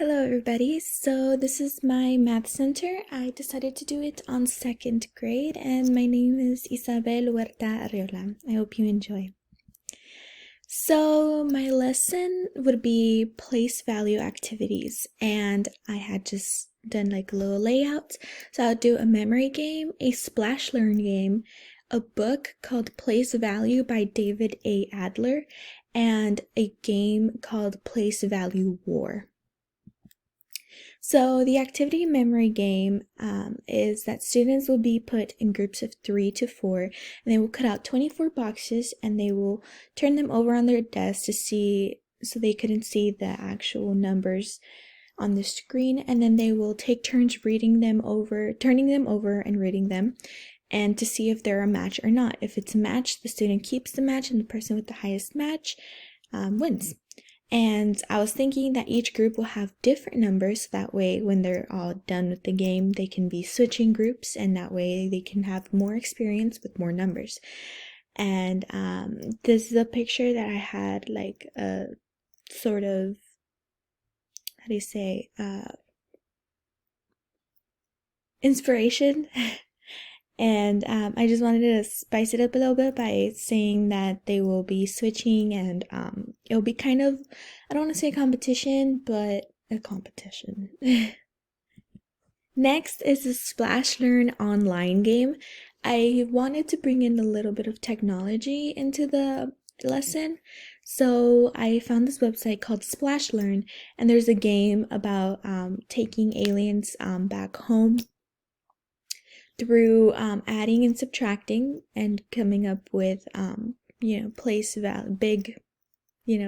Hello everybody, so this is my math center. I decided to do it on second grade and my name is Isabel Huerta Arriola. I hope you enjoy. So my lesson would be place value activities and I had just done like a little layout. So I'll do a memory game, a splash learn game, a book called Place Value by David A. Adler, and a game called Place Value War. So the activity memory game is that students will be put in groups of 3 to 4 and they will cut out 24 boxes and they will turn them over on their desk to see so they couldn't see the actual numbers on the screen, and then they will take turns reading them over, turning them over and reading them, and to see if they're a match or not. If it's a match, the student keeps the match and the person with the highest match wins. And I was thinking that each group will have different numbers, so that way when they're all done with the game, they can be switching groups, and that way they can have more experience with more numbers. And this is a picture that I had like a sort of, how do you say, inspiration. And I just wanted to spice it up a little bit by saying that they will be switching and it'll be kind of, I don't want to say competition, but a competition. Next is the Splash Learn online game. I wanted to bring in a little bit of technology into the lesson. So I found this website called Splash Learn, and there's a game about taking aliens back home through adding and subtracting and coming up with place value,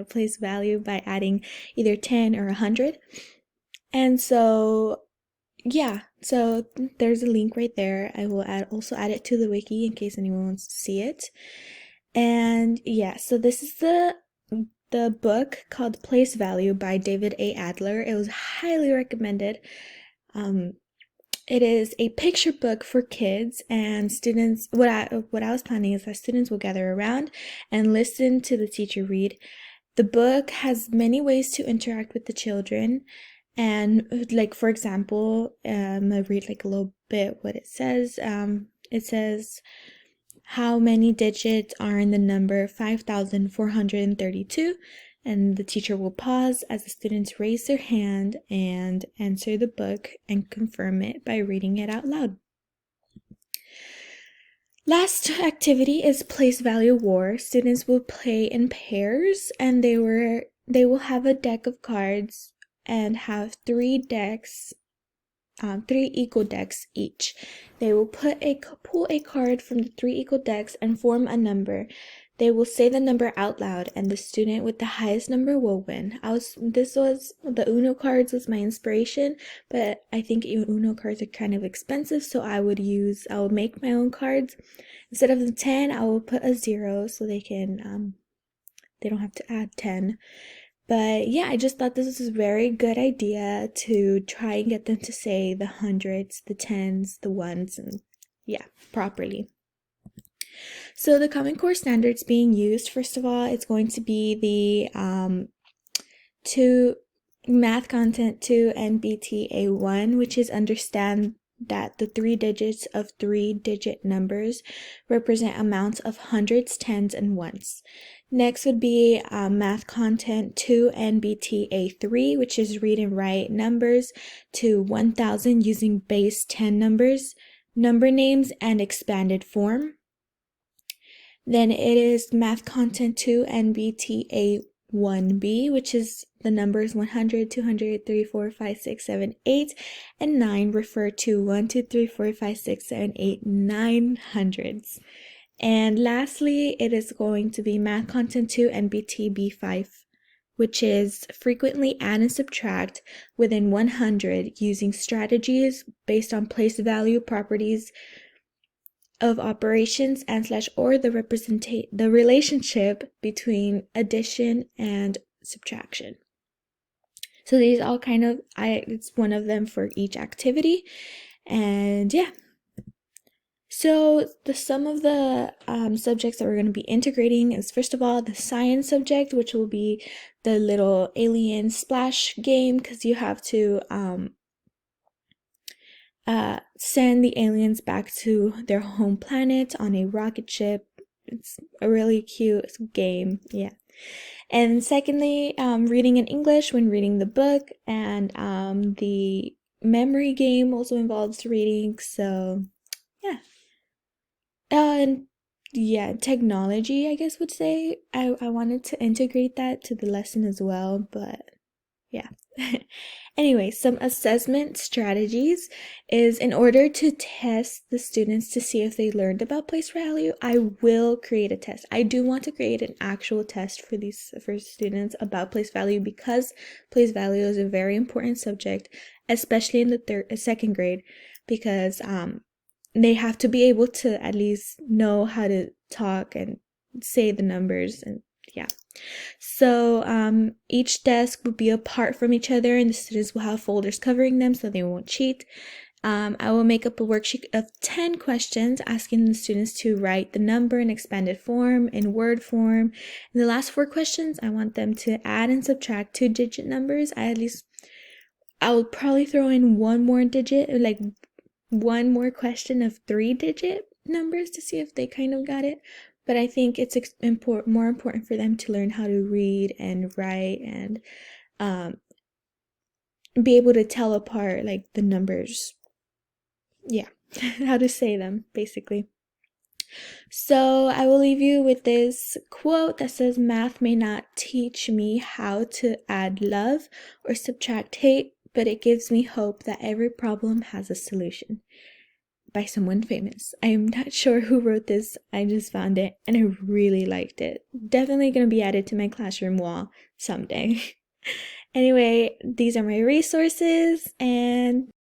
place value by adding either 10 or 100. And so so there's a link right there. I will also add it to the wiki in case anyone wants to see it. And so this is the book called Place Value by David A. Adler. It was highly recommended. It is a picture book for kids and students. What I was planning is that students will gather around and listen to the teacher read. The book has many ways to interact with the children, and like for example, I'll read like a little bit what it says. It says, how many digits are in the number 5,432? And the teacher will pause as the students raise their hand and answer the book and confirm it by reading it out loud. Last activity is Place Value War. Students will play in pairs and they will have a deck of cards and have three equal decks each. They will pull a card from the 3 equal decks and form a number. They will say the number out loud, and the student with the highest number will win. The Uno cards was my inspiration, but I think Uno cards are kind of expensive, so I will make my own cards. Instead of the 10, I will put a 0 so they don't have to add 10. But I just thought this was a very good idea to try and get them to say the hundreds, the tens, the ones, and properly. So the Common Core standards being used, first of all, it's going to be the Math Content 2 NBTA 1, which is understand that the 3 digits of 3-digit numbers represent amounts of hundreds, tens, and ones. Next would be Math Content 2 NBTA 3, which is read and write numbers to 1,000 using base 10 numbers, number names, and expanded form. Then it is Math Content 2 NBTA 1B, which is the numbers 100, 200, 3, 4, 5, 6, 7, 8, and 9 refer to 1, 2, 3, 4, 5, 6, 7, 8, 9 hundreds. And lastly, it is going to be Math Content 2 NBTB5, which is frequently add and subtract within 100 using strategies based on place value properties of operations and or the relationship between addition and subtraction. So these all it's one of them for each activity. And So some of the subjects that we're going to be integrating is, first of all, the science subject, which will be the little alien splash game, because you have to send the aliens back to their home planet on a rocket ship. It's a really cute game, yeah. And secondly, reading in English when reading the book, and the memory game also involves reading, so yeah. And yeah, technology, I guess would say. I wanted to integrate that to the lesson as well, but yeah. Anyway, some assessment strategies is, in order to test the students to see if they learned about place value, I will create a test. I do want to create an actual test for students about place value, because place value is a very important subject, especially in the second grade, because they have to be able to at least know how to talk and say the numbers, and yeah. So each desk will be apart from each other, and the students will have folders covering them so they won't cheat. I will make up a worksheet of 10 questions asking the students to write the number in expanded form, in word form. And the last 4 questions, I want them to add and subtract 2-digit numbers. I'll probably throw in one more digit, like one more question of 3-digit numbers to see if they kind of got it. But I think it's more important for them to learn how to read and write, and be able to tell apart like the numbers. Yeah, how to say them, basically. So I will leave you with this quote that says, "Math may not teach me how to add love or subtract hate, but it gives me hope that every problem has a solution," by someone famous. I'm not sure who wrote this. I just found it and I really liked it. Definitely going to be added to my classroom wall someday. Anyway, these are my resources, and